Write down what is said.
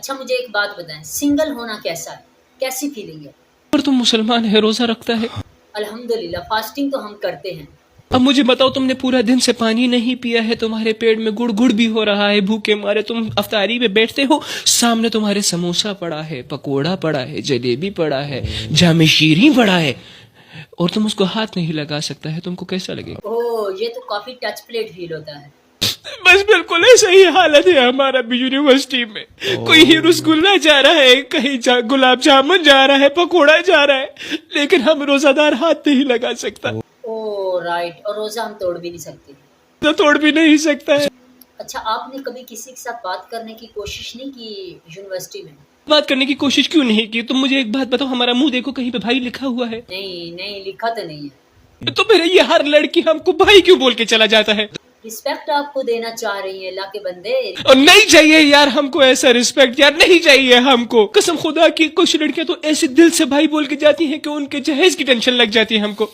अच्छा मुझे एक बात बताएं, सिंगल होना कैसा है, कैसी फीलिंग है? और तुम मुसलमान है, रोजा रखता है। अल्हम्दुलिल्लाह, फास्टिंग तो हम करते हैं। अब मुझे बताओ, तुमने पूरा दिन से पानी नहीं पिया है, तुम्हारे पेट में गुड़ गुड़ भी हो रहा है भूखे मारे, तुम अफ्तारी में बैठते हो, सामने तुम्हारे समोसा पड़ा है, पकोड़ा पड़ा है, जलेबी पड़ा है, जामे शीरी पड़ा है, और तुम उसको हाथ नहीं लगा सकता है, तुमको कैसा लगेगा? ओह, ये तो काफी टच प्लेट फील होता है। बस बिल्कुल ऐसा ही हालत है हमारा भी यूनिवर्सिटी में। कोई ही रसगुल्ला जा रहा है, कहीं गुलाब जामुन जा रहा है, पकोड़ा जा रहा है, लेकिन हम रोजादार हाथ नहीं लगा सकता, ओह राइट, और रोजा हम तोड़ भी नहीं सकते। तो तोड़ भी नहीं सकता है। अच्छा, आपने कभी किसी के साथ बात करने की कोशिश नहीं की यूनिवर्सिटी में? बात करने की कोशिश क्यों नहीं की? तुम मुझे एक बात बताओ, हमारा मुंह देखो, कहीं पे भाई लिखा हुआ है? नहीं नहीं, लिखा तो नहीं है। तो फिर ये हर लड़की हमको भाई क्यों बोल के चला जाता है? रिस्पेक्ट आपको देना चाह रही है अल्लाह के बंदे। और नहीं चाहिए यार हमको ऐसा रिस्पेक्ट, यार नहीं चाहिए हमको, कसम खुदा की। कुछ लड़कियां तो ऐसे दिल से भाई बोल के जाती हैं कि उनके जहेज की टेंशन लग जाती है हमको।